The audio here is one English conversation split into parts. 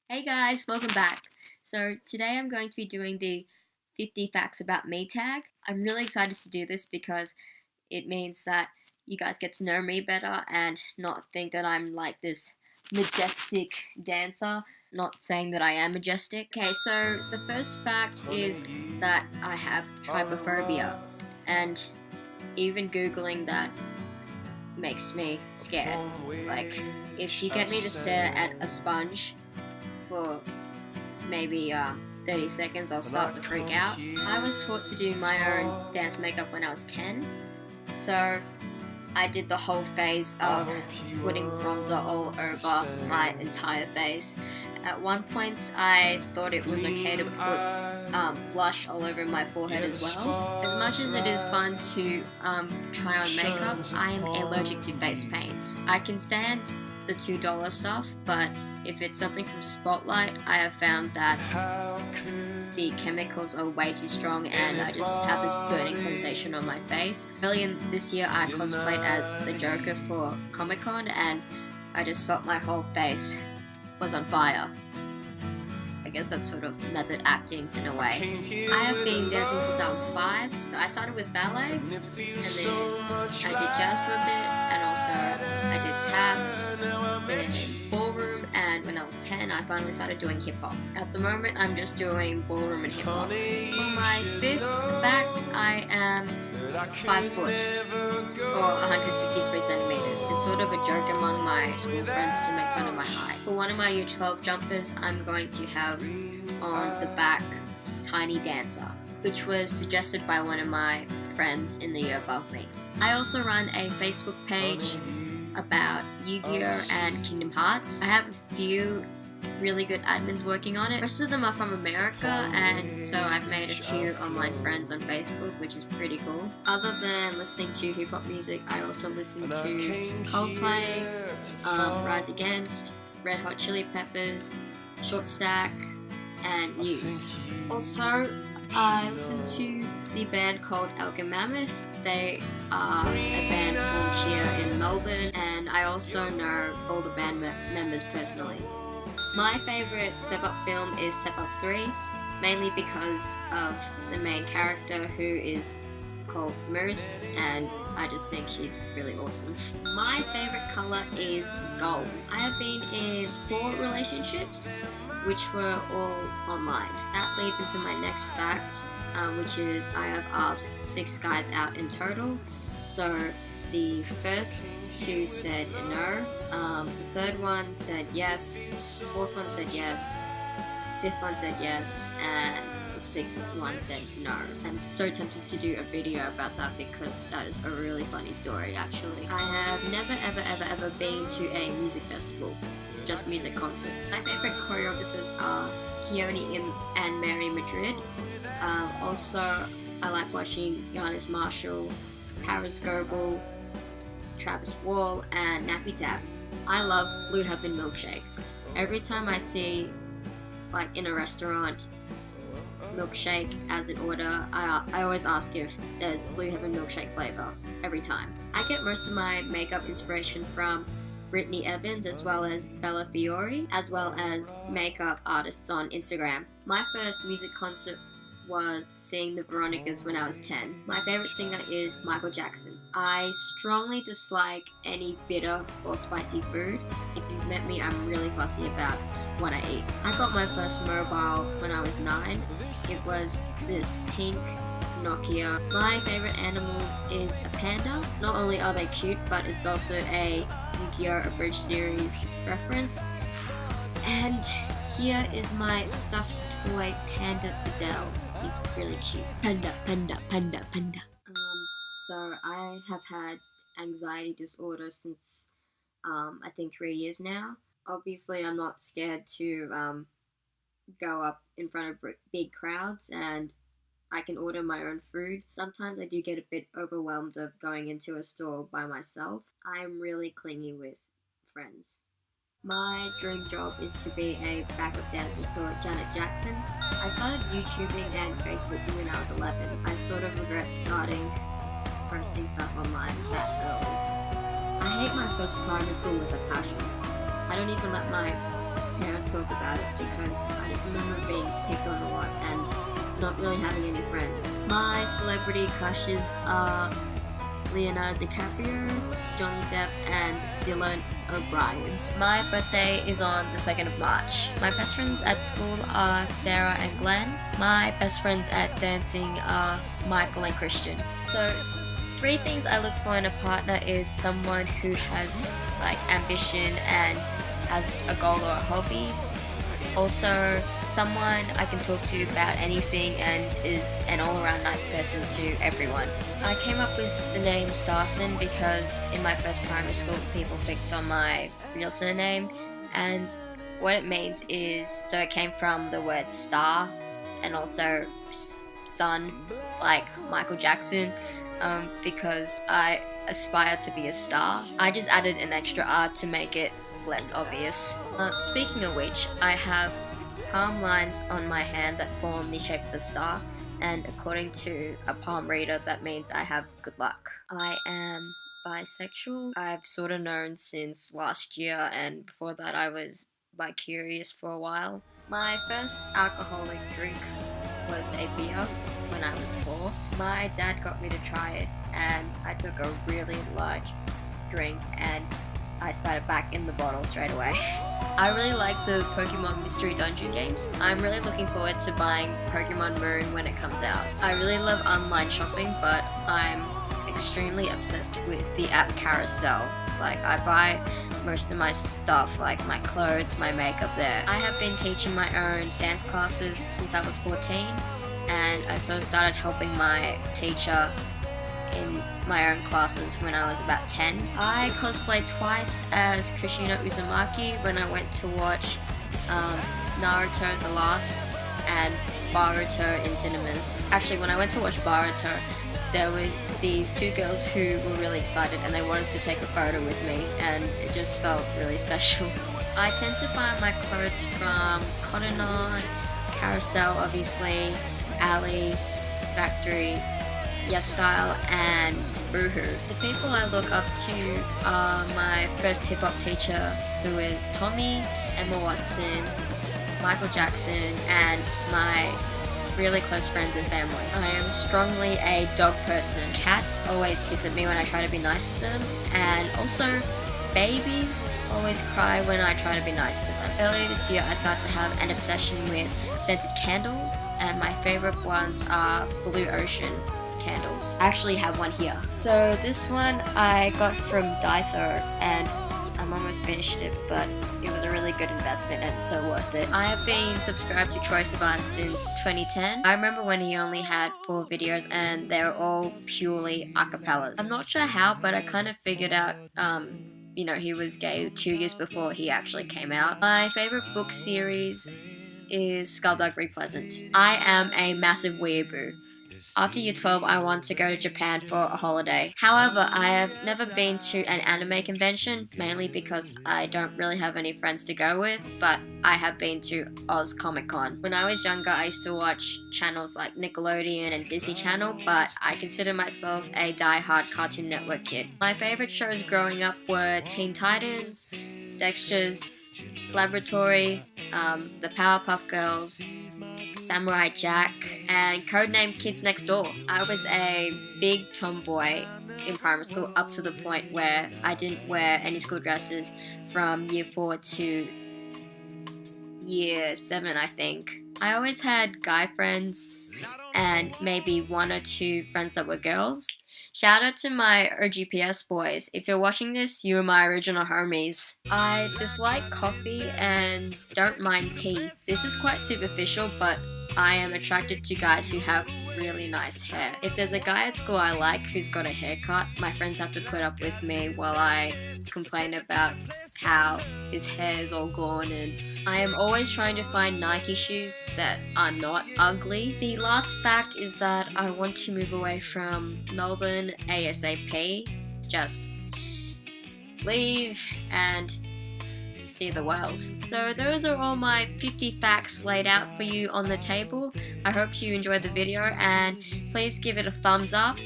Hey guys, welcome back. So today I'm going to be doing the 50 facts about me tag. I'm really excited to do this because it means that you guys get to know me better and not think that I'm like this majestic dancer. Not saying that I am majestic. Okay, so the first fact is that I have trypophobia, and even Googling that makes me scared. Like, if you get me to stare at a sponge for maybe 30 seconds, I'll start to freak out. I was taught to do my own dance makeup when I was 10, so I did the whole phase of putting bronzer all over my entire face. At one point, I thought it was okay to put blush all over my forehead as well. As much as it is fun to try on makeup, I am allergic to face paint. I can stand the $2 stuff, but if it's something from Spotlight, I have found that the chemicals are way too strong and I just have this burning sensation on my face. Earlier this year I cosplayed as the Joker for Comic-Con and I just felt my whole face was on fire. I guess that's sort of method acting in a way. I have been dancing since I was 5. So I started with ballet, and then I did jazz for a bit, and also I did tap, then ballroom, and when I was 10 I finally started doing hip hop. At the moment I'm just doing ballroom and hip hop. For my 5th fact, I am 5 foot or 153 centimeters. It's sort of a joke among my school friends to make fun of my height. For one of my Year 12 jumpers, I'm going to have on the back Tiny Dancer, which was suggested by one of my friends in the year above me. I also run a Facebook page about Yu-Gi-Oh! And Kingdom Hearts. I have a few really good admins working on it. Most of them are from America, and so I've made a few online friends on Facebook, which is pretty cool. Other than listening to hip hop music, I also listen to Coldplay, Rise Against, Red Hot Chili Peppers, Short Stack, and Muse. Also, I listen to the band called Elgin Mammoth. They are a band formed here in Melbourne, and I also know all the band members personally. My favourite Step Up film is Step Up 3, mainly because of the main character who is called Moose, and I just think he's really awesome. My favourite colour is gold. I have been in 4 relationships, which were all online. That leads into my next fact, which is I have asked 6 guys out in total. So the first 2 said no, the 3rd one said yes, the 4th one said yes, 5th one said yes, and the 6th one said no. I'm so tempted to do a video about that because that is a really funny story actually. I have never been to a music festival, just music concerts. My favourite choreographers are Keone and Mary Madrid. Also, I like watching Giannis Marshall, Paris Goebel, Travis Wall, and Nappy Tabs. I love Blue Heaven milkshakes. Every time I see, like in a restaurant, milkshake as an order, I always ask if there's Blue Heaven milkshake flavor, every time. I get most of my makeup inspiration from Brittany Evans as well as Bella Fiore, as well as makeup artists on Instagram. My first music concert was seeing the Veronicas when I was 10. My favourite singer is Michael Jackson. I strongly dislike any bitter or spicy food. If you've met me, I'm really fussy about what I eat. I got my first mobile when I was 9. It was this pink Nokia. My favourite animal is a panda. Not only are they cute, but it's also a Yu-Gi-Oh! Abridged series reference. And here is my stuffed toy panda Adele. He's really cute. Panda. So I have had anxiety disorder since I think 3 years now. Obviously, I'm not scared to go up in front of big crowds, and I can order my own food. Sometimes I do get a bit overwhelmed of going into a store by myself. I'm really clingy with friends. My dream job is to be a backup dancer for Janet Jackson. I started YouTubing and Facebooking when I was 11. I sort of regret starting posting stuff online that early. I hate my first primary school with a passion. I don't even let my parents talk about about it because I remember being picked on a lot and not really having any friends. My celebrity crushes are Leonardo DiCaprio, Johnny Depp, and Dylan O'Brien. My birthday is on the 2nd of March. My best friends at school are Sarah and Glenn. My best friends at dancing are Michael and Christian. So 3 things I look for in a partner is someone who has like ambition and has a goal or a hobby. Also, someone I can talk to about anything and is an all-around nice person to everyone. I came up with the name Starrson because in my first primary school people picked on my real surname, and what it means is, so it came from the word star and also sun, like Michael Jackson, because I aspire to be a star. I just added an extra R to make it less obvious. Speaking of which, I have palm lines on my hand that form the shape of a star, and according to a palm reader, that means I have good luck. I am bisexual. I've sort of known since last year, and before that I was bi-curious for a while. My first alcoholic drink was a beer when I was 4. My dad got me to try it, and I took a really large drink and I spat it back in the bottle straight away. I really like the Pokemon Mystery Dungeon games. I'm really looking forward to buying Pokemon Moon when it comes out. I really love online shopping, but I'm extremely obsessed with the app Carousel. Like, I buy most of my stuff, like my clothes, my makeup there. I have been teaching my own dance classes since I was 14, and I sort of started helping my teacher in my own classes when I was about 10. I cosplayed twice as Kushina Uzumaki when I went to watch Naruto The Last and Boruto in cinemas. Actually, when I went to watch Boruto, there were these 2 girls who were really excited and they wanted to take a photo with me, and it just felt really special. I tend to buy my clothes from Cotton On, Carousel obviously, Ali, Factory, Yes Style, and Boohoo. The people I look up to are my first hip-hop teacher, who is Tommy, Emma Watson, Michael Jackson, and my really close friends and family. I am strongly a dog person. Cats always hiss at me when I try to be nice to them, and also babies always cry when I try to be nice to them. Earlier this year I started to have an obsession with scented candles, and my favorite ones are Blue Ocean candles. I actually have one here. So this one I got from Daiso, and I'm almost finished it, but it was a really good investment and so worth it. I have been subscribed to Troye Sivan since 2010. I remember when he only had 4 videos and they were all purely acapellas. I'm not sure how, but I kind of figured out he was gay 2 years before he actually came out. My favorite book series is Skullduggery Pleasant. I am a massive weeaboo. After year 12, I want to go to Japan for a holiday. However, I have never been to an anime convention, mainly because I don't really have any friends to go with, but I have been to Oz Comic Con. When I was younger, I used to watch channels like Nickelodeon and Disney Channel, but I consider myself a die-hard Cartoon Network kid. My favorite shows growing up were Teen Titans, Dexter's Laboratory, the Powerpuff Girls, Samurai Jack, and Codename Kids Next Door. I was a big tomboy in primary school up to the point where I didn't wear any school dresses from year 4 to year 7, I think. I always had guy friends and maybe 1 or 2 friends that were girls. Shout out to my OGPS boys. If you're watching this, you are my original homies. I dislike coffee and don't mind tea. This is quite superficial, but I am attracted to guys who have really nice hair. If there's a guy at school I like who's got a haircut, my friends have to put up with me while I complain about how his hair is all gone, and I am always trying to find Nike shoes that are not ugly. The last fact is that I want to move away from Melbourne ASAP. Just leave and see the world. So those are all my 50 facts laid out for you on the table. I hope you enjoyed the video, and please give it a thumbs up,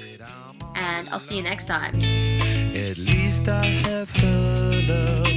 and I'll see you next time. At least I have her love.